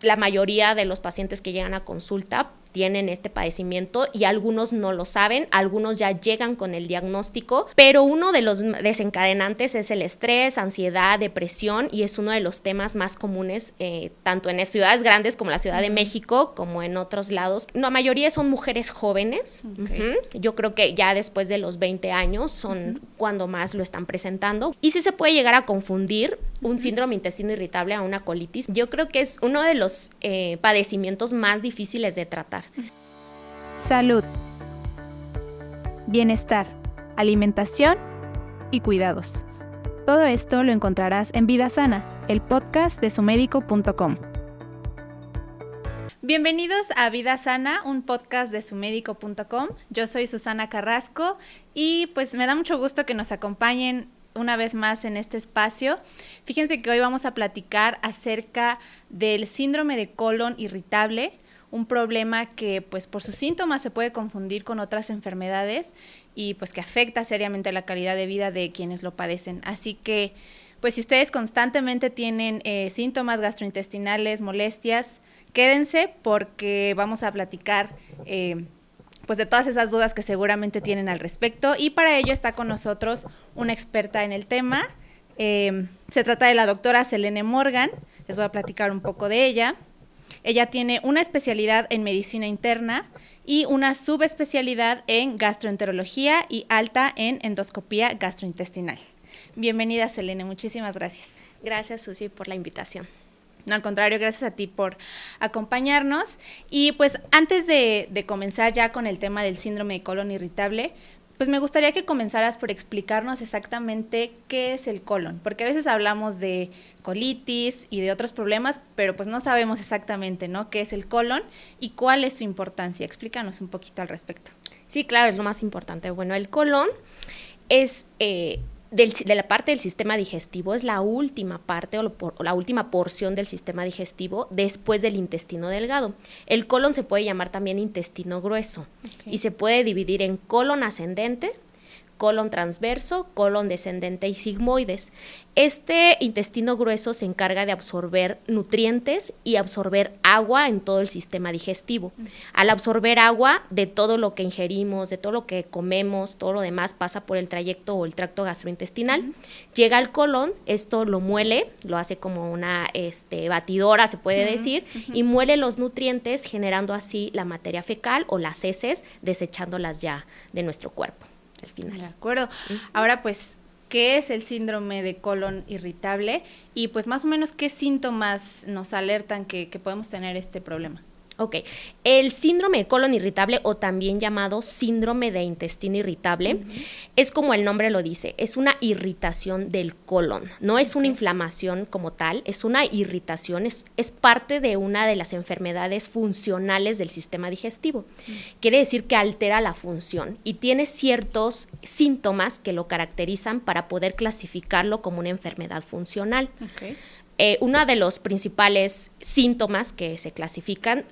La mayoría de los pacientes que llegan a consulta tienen este padecimiento y algunos no lo saben, algunos ya llegan con el diagnóstico, pero uno de los desencadenantes es el estrés, ansiedad, depresión, y es uno de los temas más comunes tanto en ciudades grandes como la Ciudad de México, como en otros lados. La mayoría son mujeres jóvenes. Yo creo que ya después de los 20 años son cuando más lo están presentando, y sí se puede llegar a confundir un síndrome intestino irritable a una colitis. Yo creo que es uno de los padecimientos más difíciles de tratar. Salud, bienestar, alimentación y cuidados. Todo esto lo encontrarás en Vida Sana, el podcast de sumedico.com. Bienvenidos a Vida Sana, un podcast de sumedico.com. Yo soy Susana Carrasco y pues me da mucho gusto que nos acompañen una vez más en este espacio. Fíjense que hoy vamos a platicar acerca del síndrome de colon irritable, un problema que pues por sus síntomas se puede confundir con otras enfermedades y pues que afecta seriamente la calidad de vida de quienes lo padecen. Así que pues si ustedes constantemente tienen síntomas gastrointestinales, molestias, quédense porque vamos a platicar pues de todas esas dudas que seguramente tienen al respecto, y para ello está con nosotros una experta en el tema. Se trata de la doctora Selene Morgan. Les voy a platicar un poco de ella. Ella tiene una especialidad en medicina interna y una subespecialidad en gastroenterología y alta en endoscopía gastrointestinal. Bienvenida, Selene, muchísimas gracias. Gracias, Susi, por la invitación. No, al contrario, gracias a ti por acompañarnos. Y pues antes de comenzar ya con el tema del síndrome de colon irritable, pues me gustaría que comenzaras por explicarnos exactamente qué es el colon, porque a veces hablamos de colitis y de otros problemas, pero pues no sabemos exactamente, ¿no?, qué es el colon y cuál es su importancia. Explícanos un poquito al respecto. Sí, claro, es lo más importante. Bueno, el colon es de la parte del sistema digestivo, es la última parte o la última porción del sistema digestivo después del intestino delgado. El colon se puede llamar también intestino grueso, y se puede dividir en colon ascendente, colon transverso, colon descendente y sigmoides. Este intestino grueso se encarga de absorber nutrientes y absorber agua en todo el sistema digestivo. Al absorber agua de todo lo que ingerimos, de todo lo que comemos, todo lo demás pasa por el trayecto o el tracto gastrointestinal, llega al colon, esto lo muele, lo hace como una batidora, se puede decir, y muele los nutrientes, generando así la materia fecal o las heces, desechándolas ya de nuestro cuerpo. Al final. De acuerdo. Ahora pues, ¿qué es el síndrome de colon irritable? Y pues más o menos, ¿qué síntomas nos alertan que podemos tener este problema? Ok, el síndrome de colon irritable, o también llamado síndrome de intestino irritable, es como el nombre lo dice, es una irritación del colon, no es una inflamación como tal, es una irritación, es parte de una de las enfermedades funcionales del sistema digestivo. Quiere decir que altera la función y tiene ciertos síntomas que lo caracterizan para poder clasificarlo como una enfermedad funcional. Uno de los principales síntomas que se clasifican,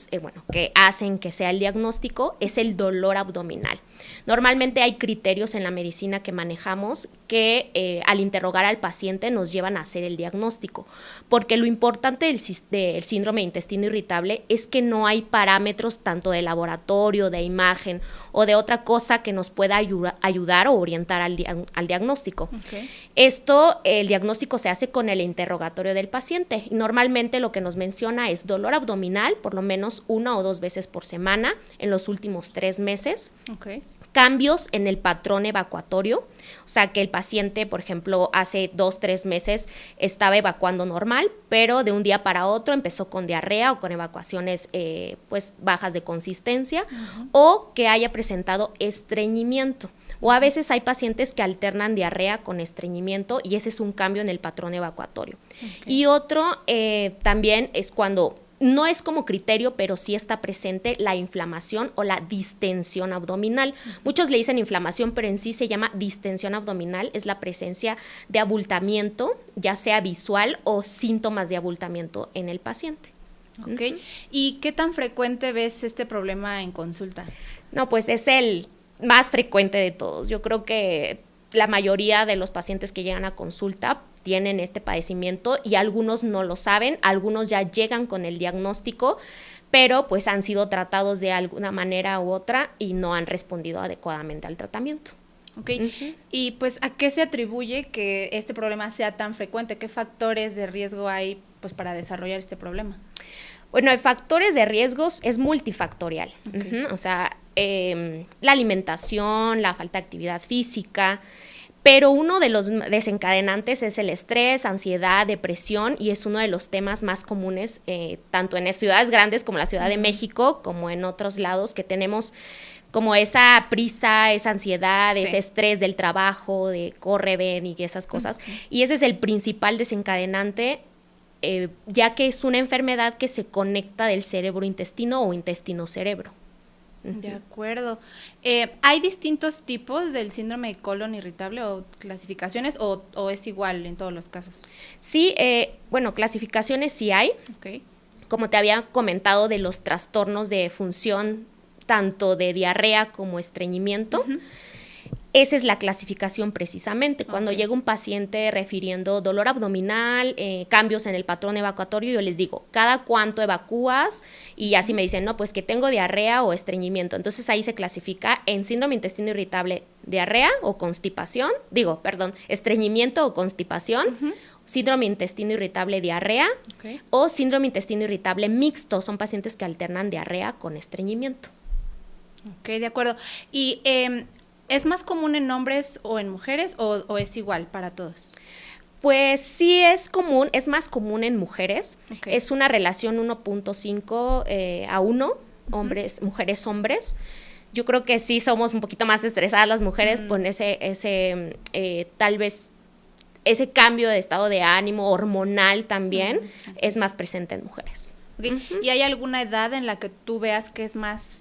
que hacen que sea el diagnóstico, es el dolor abdominal. Normalmente hay criterios en la medicina que manejamos que al interrogar al paciente nos llevan a hacer el diagnóstico, porque lo importante del síndrome de intestino irritable es que no hay parámetros tanto de laboratorio, de imagen o de otra cosa que nos pueda ayudar o orientar al diagnóstico. El diagnóstico se hace con el interrogatorio del paciente, y normalmente lo que nos menciona es dolor abdominal, por lo menos 1 o 2 veces por semana en los últimos 3 meses. Cambios en el patrón evacuatorio, o sea que el paciente, por ejemplo, hace 2-3 meses estaba evacuando normal, pero de un día para otro empezó con diarrea o con evacuaciones bajas de consistencia, o que haya presentado estreñimiento. O a veces hay pacientes que alternan diarrea con estreñimiento, y ese es un cambio en el patrón evacuatorio. Y otro también es cuando no es como criterio, pero sí está presente la inflamación o la distensión abdominal. Muchos le dicen inflamación, pero en sí se llama distensión abdominal. Es la presencia de abultamiento, ya sea visual o síntomas de abultamiento en el paciente. ¿Y qué tan frecuente ves este problema en consulta? No, pues es el más frecuente de todos. Yo creo que la mayoría de los pacientes que llegan a consulta tienen este padecimiento y algunos no lo saben, algunos ya llegan con el diagnóstico, pero pues han sido tratados de alguna manera u otra y no han respondido adecuadamente al tratamiento. Ok, y pues ¿a qué se atribuye que este problema sea tan frecuente? ¿Qué factores de riesgo hay pues para desarrollar este problema? Bueno, hay factores de riesgos, es multifactorial. O sea, la alimentación, la falta de actividad física, pero uno de los desencadenantes es el estrés, ansiedad, depresión, y es uno de los temas más comunes, tanto en ciudades grandes como la Ciudad de México, como en otros lados, que tenemos como esa prisa, esa ansiedad, ese estrés del trabajo, de corre, ven y esas cosas. Y ese es el principal desencadenante, ya que es una enfermedad que se conecta del cerebro-intestino o intestino-cerebro. De acuerdo. ¿Hay distintos tipos del síndrome de colon irritable o clasificaciones o es igual en todos los casos? Sí, bueno, clasificaciones sí hay. Okay. Como te había comentado de los trastornos de función, tanto de diarrea como estreñimiento. Esa es la clasificación precisamente. Cuando llega un paciente refiriendo dolor abdominal, cambios en el patrón evacuatorio, yo les digo, ¿cada cuánto evacúas? Y así me dicen, no, pues que tengo diarrea o estreñimiento. Entonces ahí se clasifica en síndrome intestino irritable, diarrea o constipación, estreñimiento o constipación, síndrome intestino irritable, diarrea, o síndrome intestino irritable mixto. Son pacientes que alternan diarrea con estreñimiento. Ok, de acuerdo. Y ¿es más común en hombres o en mujeres o es igual para todos? Pues sí es común, es más común en mujeres. Es una relación 1.5 a 1, hombres, mujeres, hombres. Yo creo que sí somos un poquito más estresadas las mujeres con ese tal vez ese cambio de estado de ánimo hormonal también es más presente en mujeres. ¿Y hay alguna edad en la que tú veas que es más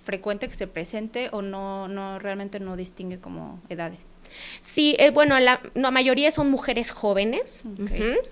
frecuente que se presente o no realmente no distingue como edades? Sí, bueno, la mayoría son mujeres jóvenes.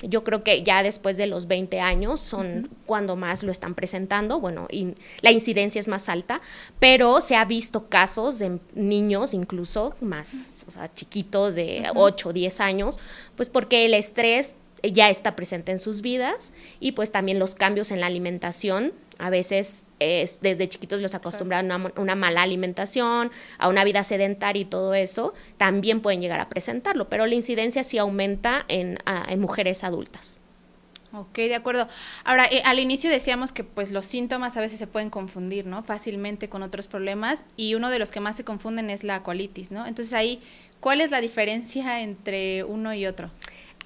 Yo creo que ya después de los 20 años son cuando más lo están presentando. Bueno, y la incidencia es más alta, pero se ha visto casos de niños incluso más, o sea, chiquitos de 8 o 10 años, pues porque el estrés ya está presente en sus vidas y pues también los cambios en la alimentación. A veces desde chiquitos los acostumbran a una mala alimentación, a una vida sedentaria y todo eso, también pueden llegar a presentarlo, pero la incidencia sí aumenta en mujeres adultas. Ok, de acuerdo. Ahora, al inicio decíamos que pues los síntomas a veces se pueden confundir, ¿no? Fácilmente con otros problemas y uno de los que más se confunden es la colitis, ¿no? Entonces ahí, ¿cuál es la diferencia entre uno y otro?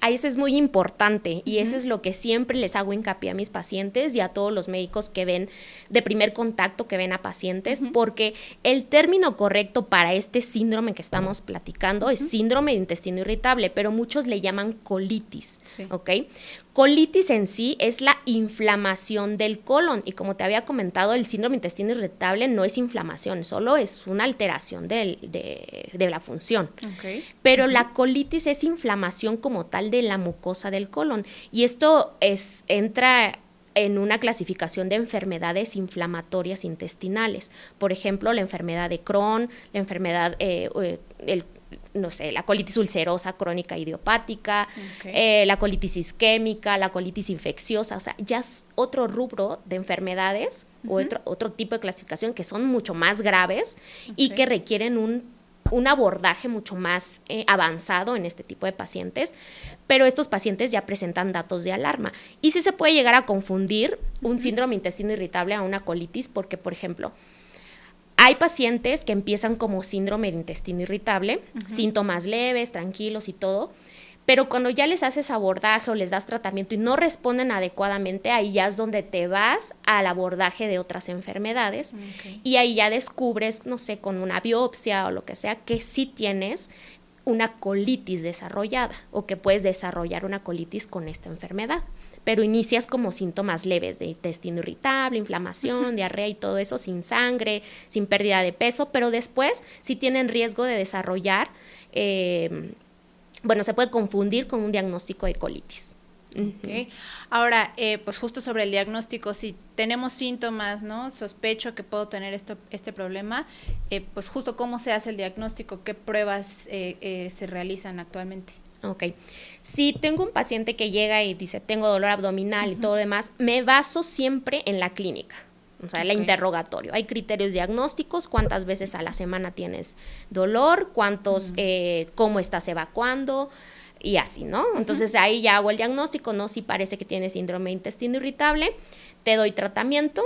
Eso es muy importante y eso es lo que siempre les hago hincapié a mis pacientes y a todos los médicos que ven de primer contacto, que ven a pacientes, porque el término correcto para este síndrome que estamos platicando es síndrome de intestino irritable, pero muchos le llaman colitis, ¿ok? Colitis en sí es la inflamación del colon y como te había comentado, el síndrome de intestino irritable no es inflamación, solo es una alteración de la función. Pero la colitis es inflamación como tal de la mucosa del colon y esto entra en una clasificación de enfermedades inflamatorias intestinales. Por ejemplo, la enfermedad de Crohn, la enfermedad, la colitis ulcerosa crónica idiopática, la colitis isquémica, la colitis infecciosa, o sea, ya es otro rubro de enfermedades o otro tipo de clasificación que son mucho más graves y que requieren un abordaje mucho más avanzado en este tipo de pacientes, pero estos pacientes ya presentan datos de alarma. Y sí se puede llegar a confundir un síndrome intestino irritable a una colitis porque, por ejemplo, hay pacientes que empiezan como síndrome de intestino irritable, síntomas leves, tranquilos y todo, pero cuando ya les haces abordaje o les das tratamiento y no responden adecuadamente, ahí ya es donde te vas al abordaje de otras enfermedades y ahí ya descubres, no sé, con una biopsia o lo que sea, que sí tienes una colitis desarrollada o que puedes desarrollar una colitis con esta enfermedad. Pero inicias como síntomas leves de intestino irritable, inflamación, diarrea y todo eso, sin sangre, sin pérdida de peso, pero después sí tienen riesgo de desarrollar, se puede confundir con un diagnóstico de colitis. Ahora, pues justo sobre el diagnóstico, si tenemos síntomas, ¿no? Sospecho que puedo tener este problema, pues justo cómo se hace el diagnóstico, qué pruebas se realizan actualmente. Ok. Si tengo un paciente que llega y dice, tengo dolor abdominal y todo lo demás, me baso siempre en la clínica. O sea, el interrogatorio. Hay criterios diagnósticos, cuántas veces a la semana tienes dolor, cuántos, cómo estás evacuando y así, ¿no? Entonces ahí ya hago el diagnóstico, ¿no? Si parece que tienes síndrome de intestino irritable, te doy tratamiento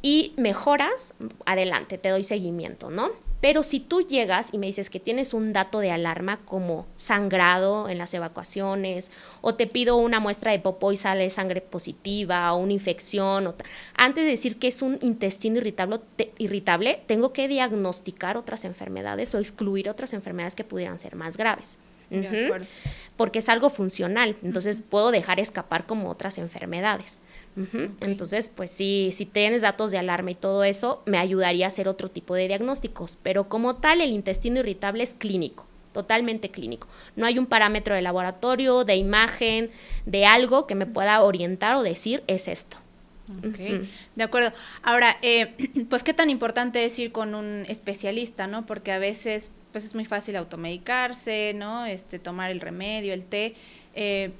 y mejoras, adelante, te doy seguimiento, ¿no? Pero si tú llegas y me dices que tienes un dato de alarma como sangrado en las evacuaciones, o te pido una muestra de popó y sale sangre positiva, o una infección, antes de decir que es un intestino irritable, tengo que diagnosticar otras enfermedades o excluir otras enfermedades que pudieran ser más graves. Porque es algo funcional, entonces puedo dejar escapar como otras enfermedades. Entonces, pues si tienes datos de alarma y todo eso, me ayudaría a hacer otro tipo de diagnósticos, pero como tal el intestino irritable es clínico, totalmente clínico. No hay un parámetro de laboratorio, de imagen, de algo que me pueda orientar o decir es esto. Ok, de acuerdo. Ahora, pues qué tan importante es ir con un especialista, ¿no? Porque a veces pues es muy fácil automedicarse, ¿no? Tomar el remedio, el té,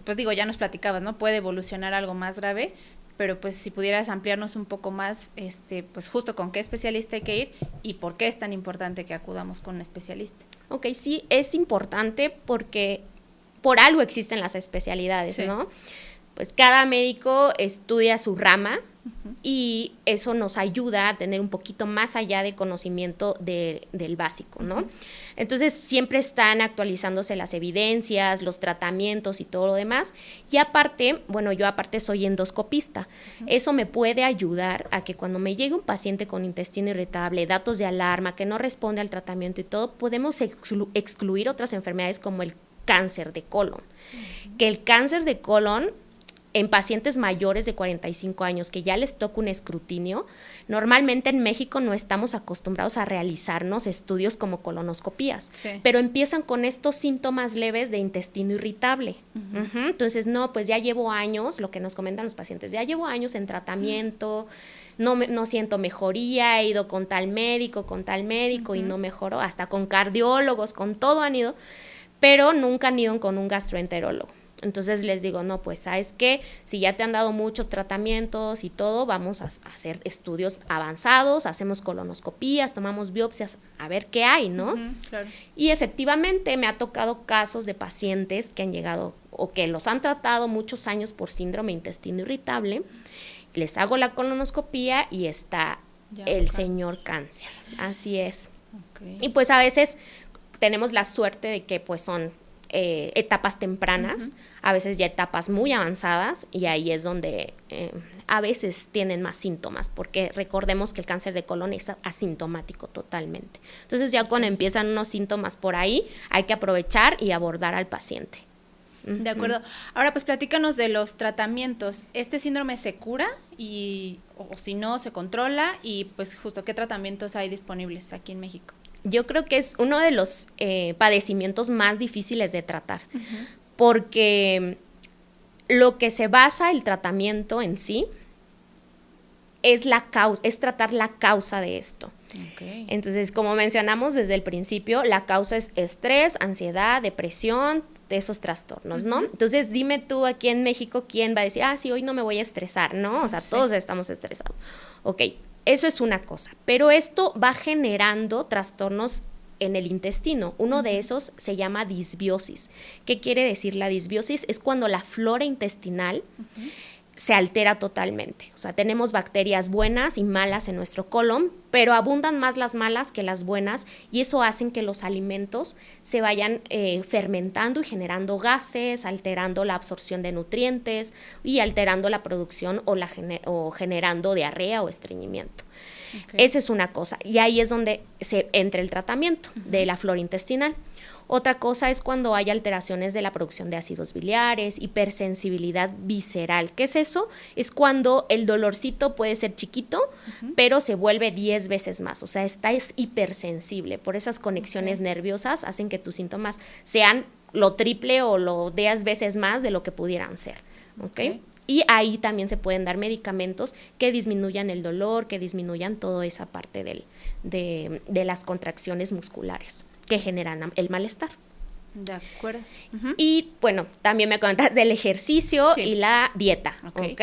pues digo, ya nos platicabas, ¿no? Puede evolucionar algo más grave, pero pues si pudieras ampliarnos un poco más, pues justo con qué especialista hay que ir y por qué es tan importante que acudamos con un especialista. Ok, sí, es importante porque por algo existen las especialidades, sí, ¿no? Pues cada médico estudia su rama y eso nos ayuda a tener un poquito más allá de conocimiento del básico, ¿no? Entonces siempre están actualizándose las evidencias, los tratamientos y todo lo demás. Y aparte, bueno, yo aparte soy endoscopista. Eso me puede ayudar a que cuando me llegue un paciente con intestino irritable, datos de alarma, que no responde al tratamiento y todo, podemos excluir otras enfermedades como el cáncer de colon. Que el cáncer de colon en pacientes mayores de 45 años que ya les toca un escrutinio, normalmente en México no estamos acostumbrados a realizarnos estudios como colonoscopías, pero empiezan con estos síntomas leves de intestino irritable. Entonces, no, pues ya llevo años, lo que nos comentan los pacientes, ya llevo años en tratamiento, no siento mejoría, he ido con tal médico y no mejoró, hasta con cardiólogos, con todo han ido, pero nunca han ido con un gastroenterólogo. Entonces les digo, no, pues ¿sabes qué? Si ya te han dado muchos tratamientos y todo, vamos a hacer estudios avanzados, hacemos colonoscopías, tomamos biopsias, a ver qué hay, ¿no? Claro. Y efectivamente me ha tocado casos de pacientes que han llegado o que los han tratado muchos años por síndrome de intestino irritable, les hago la colonoscopía y está ya el señor cáncer, así es. Okay. Y pues a veces tenemos la suerte de que pues son etapas tempranas, a veces ya etapas muy avanzadas y ahí es donde a veces tienen más síntomas, porque recordemos que el cáncer de colon es asintomático totalmente. Entonces ya cuando empiezan unos síntomas por ahí, hay que aprovechar y abordar al paciente. De acuerdo. Ahora pues platícanos de los tratamientos. ¿Este síndrome se cura o si no se controla? Y pues justo, ¿qué tratamientos hay disponibles aquí en México? Yo creo que es uno de los padecimientos más difíciles de tratar, porque lo que se basa el tratamiento en sí es tratar la causa de esto. Okay. Entonces, como mencionamos desde el principio, la causa es estrés, ansiedad, depresión, de esos trastornos, ¿no? Entonces, dime tú aquí en México quién va a decir, sí, hoy no me voy a estresar, ¿no? O sea, todos estamos estresados. Ok. Eso es una cosa, pero esto va generando trastornos en el intestino. Uno de esos se llama disbiosis. ¿Qué quiere decir la disbiosis? Es cuando la flora intestinal se altera totalmente. O sea, tenemos bacterias buenas y malas en nuestro colon, pero abundan más las malas que las buenas y eso hace que los alimentos se vayan fermentando y generando gases, alterando la absorción de nutrientes y alterando la producción o generando diarrea o estreñimiento. Okay. Esa es una cosa y ahí es donde se entra el tratamiento de la flora intestinal. Otra cosa es cuando hay alteraciones de la producción de ácidos biliares, hipersensibilidad visceral. ¿Qué es eso? Es cuando el dolorcito puede ser chiquito, pero se vuelve 10 veces más. O sea, es hipersensible. Por esas conexiones nerviosas hacen que tus síntomas sean lo triple o lo 10 veces más de lo que pudieran ser. ¿Okay? Y ahí también se pueden dar medicamentos que disminuyan el dolor, que disminuyan toda esa parte de las contracciones musculares que generan el malestar. De acuerdo. Y bueno, también me comentas del ejercicio y la dieta, ¿ok?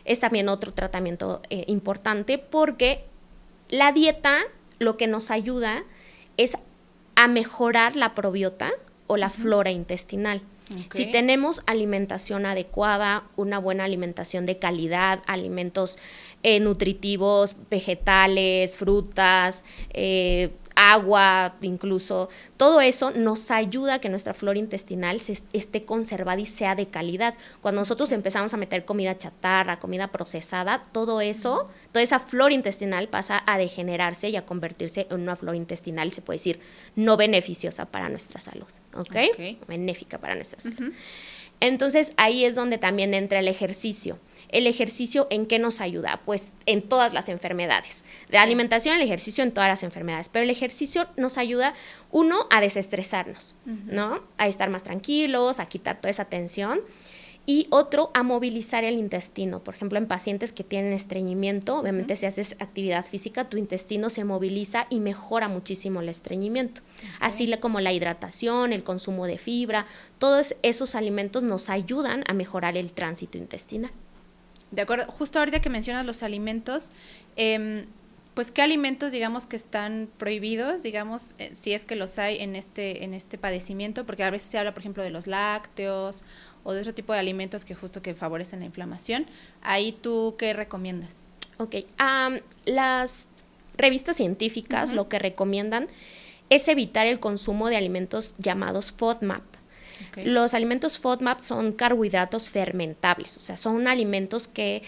Es también otro tratamiento importante porque la dieta lo que nos ayuda es a mejorar la probiota o la flora intestinal. Si tenemos alimentación adecuada, una buena alimentación de calidad, alimentos nutritivos, vegetales, frutas, agua, incluso, todo eso nos ayuda a que nuestra flora intestinal esté conservada y sea de calidad. Cuando nosotros empezamos a meter comida chatarra, comida procesada, todo eso, toda esa flora intestinal pasa a degenerarse y a convertirse en una flora intestinal, se puede decir, no beneficiosa para nuestra salud, ¿ok? Benéfica para nuestra salud. Entonces, ahí es donde también entra el ejercicio. ¿El ejercicio en qué nos ayuda? Pues en todas las enfermedades. De alimentación, el ejercicio en todas las enfermedades. Pero el ejercicio nos ayuda, uno, a desestresarnos, ¿no? A estar más tranquilos, a quitar toda esa tensión. Y otro, a movilizar el intestino. Por ejemplo, en pacientes que tienen estreñimiento, obviamente si haces actividad física, tu intestino se moviliza y mejora muchísimo el estreñimiento. Así como la hidratación, el consumo de fibra, todos esos alimentos nos ayudan a mejorar el tránsito intestinal. De acuerdo. Justo ahorita que mencionas los alimentos, pues ¿qué alimentos, digamos, que están prohibidos, digamos, si es que los hay en este padecimiento? Porque a veces se habla, por ejemplo, de los lácteos o de otro tipo de alimentos que justo que favorecen la inflamación. Ahí, ¿tú qué recomiendas? Ok. Las revistas científicas lo que recomiendan es evitar el consumo de alimentos llamados FODMAP. Los alimentos FODMAP son carbohidratos fermentables, o sea, son alimentos que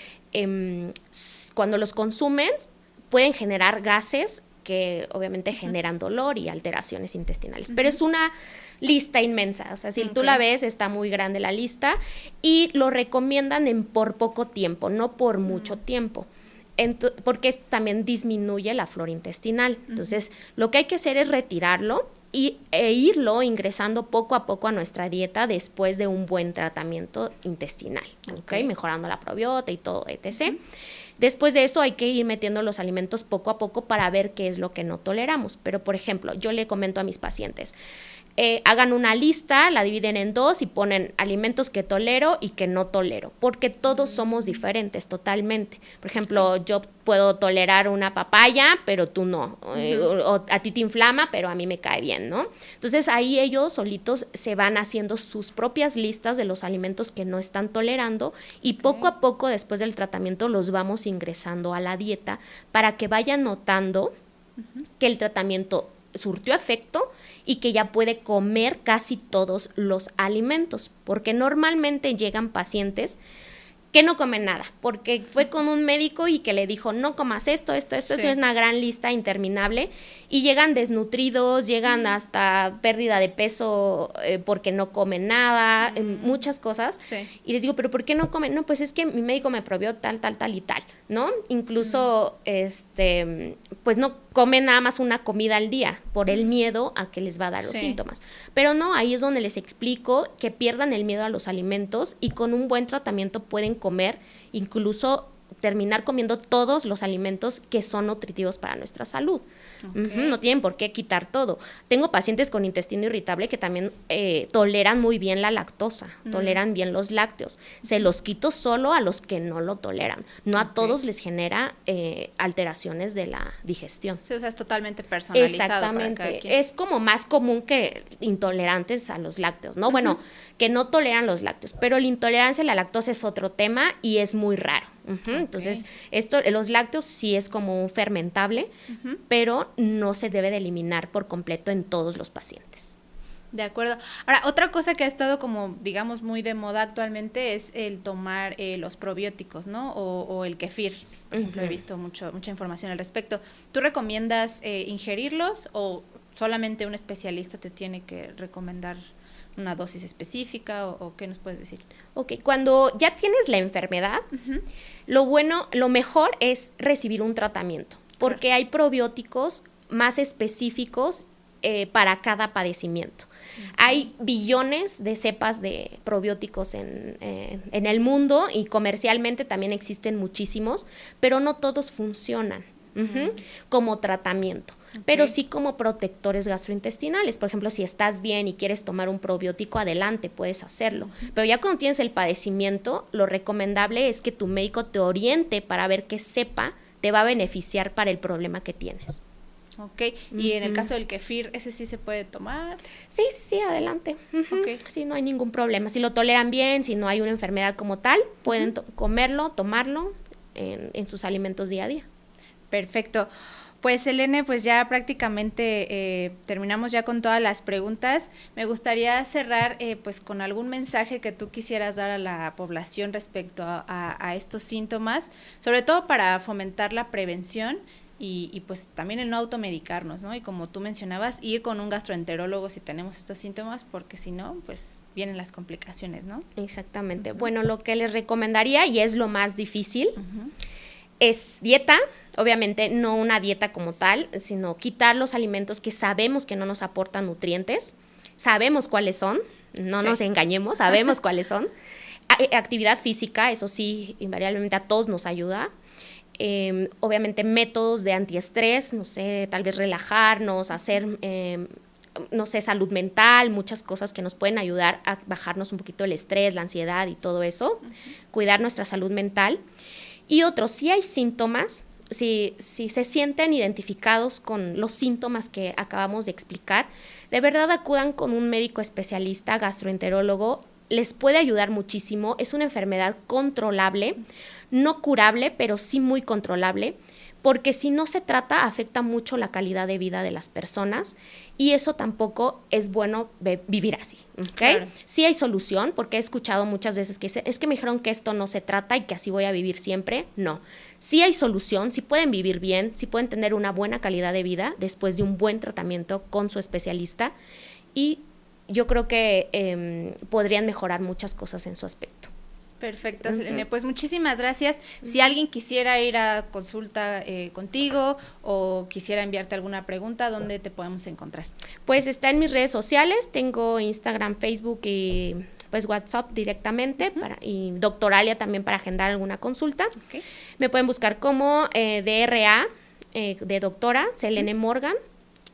cuando los consumes pueden generar gases que obviamente generan dolor y alteraciones intestinales. Pero es una lista inmensa, o sea, si tú la ves, está muy grande la lista y lo recomiendan por poco tiempo, no por mucho tiempo. Porque esto también disminuye la flora intestinal. Entonces, lo que hay que hacer es retirarlo e irlo ingresando poco a poco a nuestra dieta después de un buen tratamiento intestinal, mejorando la probiota y todo, etc. Después de eso hay que ir metiendo los alimentos poco a poco para ver qué es lo que no toleramos. Pero, por ejemplo, yo le comento a mis pacientes, hagan una lista, la dividen en dos y ponen alimentos que tolero y que no tolero, porque todos somos diferentes totalmente. Por ejemplo, yo puedo tolerar una papaya, pero tú no, o a ti te inflama, pero a mí me cae bien, ¿no? Entonces ahí ellos solitos se van haciendo sus propias listas de los alimentos que no están tolerando y poco a poco después del tratamiento los vamos ingresando a la dieta para que vayan notando que el tratamiento surtió efecto y que ya puede comer casi todos los alimentos, porque normalmente llegan pacientes que no comen nada, porque fue con un médico y que le dijo, no comas esto, es una gran lista interminable, y llegan desnutridos, llegan hasta pérdida de peso porque no comen nada, muchas cosas, y les digo, ¿pero por qué no comen? No, pues es que mi médico me prohibió tal y tal, ¿no? Incluso, pues no comen nada más una comida al día, por el miedo a que les va a dar los síntomas. Pero no, ahí es donde les explico que pierdan el miedo a los alimentos y con un buen tratamiento pueden comer, incluso terminar comiendo todos los alimentos que son nutritivos para nuestra salud. No tienen por qué quitar todo. Tengo pacientes con intestino irritable que también toleran muy bien la lactosa, toleran bien los lácteos. Se los quito solo a los que no lo toleran. No a todos les genera alteraciones de la digestión. Sí, o sea, es totalmente personalizado. Exactamente. Para cada quien. Es como más común que intolerantes a los lácteos, ¿no? Bueno, que no toleran los lácteos, pero la intolerancia a la lactosa es otro tema y es muy raro. Entonces, los lácteos sí es como un fermentable, pero no se debe de eliminar por completo en todos los pacientes. De acuerdo. Ahora, otra cosa que ha estado como, digamos, muy de moda actualmente es el tomar los probióticos, ¿no? O el kefir. Por ejemplo, he visto mucha información al respecto. ¿Tú recomiendas ingerirlos o solamente un especialista te tiene que recomendar una dosis específica o qué nos puedes decir? Ok, cuando ya tienes la enfermedad, lo mejor es recibir un tratamiento, porque hay probióticos más específicos para cada padecimiento. Hay billones de cepas de probióticos en el mundo y comercialmente también existen muchísimos, pero no todos funcionan como tratamiento. pero sí como protectores gastrointestinales. Por ejemplo, si estás bien y quieres tomar un probiótico, adelante, puedes hacerlo. Pero ya cuando tienes el padecimiento, lo recomendable es que tu médico te oriente para ver qué cepa te va a beneficiar para el problema que tienes. Ok, y en el caso del kefir, ¿ese sí se puede tomar? Sí, adelante. Okay. Sí, no hay ningún problema. Si lo toleran bien, si no hay una enfermedad como tal, pueden comerlo, tomarlo en sus alimentos día a día. Perfecto. Pues Selene, pues ya prácticamente terminamos ya con todas las preguntas. Me gustaría cerrar pues con algún mensaje que tú quisieras dar a la población respecto a estos síntomas, sobre todo para fomentar la prevención y pues también el no automedicarnos, ¿no? Y como tú mencionabas, ir con un gastroenterólogo si tenemos estos síntomas, porque si no, pues vienen las complicaciones, ¿no? Exactamente. Bueno, lo que les recomendaría, y es lo más difícil, es dieta. Obviamente no una dieta como tal, sino quitar los alimentos que sabemos que no nos aportan nutrientes. Sabemos cuáles son, no nos engañemos, sabemos cuáles son. Actividad física, eso sí, invariablemente a todos nos ayuda. Obviamente métodos de antiestrés, no sé, tal vez relajarnos, hacer, no sé, salud mental, muchas cosas que nos pueden ayudar a bajarnos un poquito el estrés, la ansiedad y todo eso, cuidar nuestra salud mental. Y si hay síntomas, si se sienten identificados con los síntomas que acabamos de explicar, de verdad acudan con un médico especialista, gastroenterólogo, les puede ayudar muchísimo. Es una enfermedad controlable, no curable, pero sí muy controlable, porque si no se trata, afecta mucho la calidad de vida de las personas y eso tampoco es bueno vivir así, ¿ok? Claro. Sí hay solución, porque he escuchado muchas veces que es que me dijeron que esto no se trata y que así voy a vivir siempre. No, sí hay solución, sí pueden vivir bien, sí pueden tener una buena calidad de vida después de un buen tratamiento con su especialista y yo creo que podrían mejorar muchas cosas en su aspecto. Perfecto, Selene. Pues muchísimas gracias. Si alguien quisiera ir a consulta contigo o quisiera enviarte alguna pregunta, ¿dónde te podemos encontrar? Pues está en mis redes sociales, tengo Instagram, Facebook y pues WhatsApp directamente y Doctoralia también para agendar alguna consulta. Okay. Me pueden buscar como DRA de doctora Selene Morgan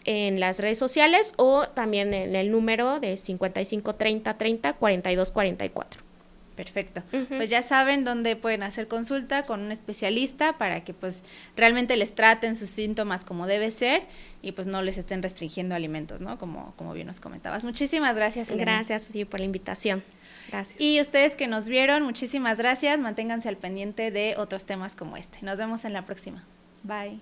en las redes sociales o también en el número de 55 30 30 42 44. Perfecto. Pues ya saben dónde pueden hacer consulta con un especialista para que pues realmente les traten sus síntomas como debe ser y pues no les estén restringiendo alimentos, ¿no? Como bien nos comentabas. Muchísimas gracias, Selene. Gracias, Susi, por la invitación. Gracias. Y ustedes que nos vieron, muchísimas gracias. Manténganse al pendiente de otros temas como este. Nos vemos en la próxima. Bye.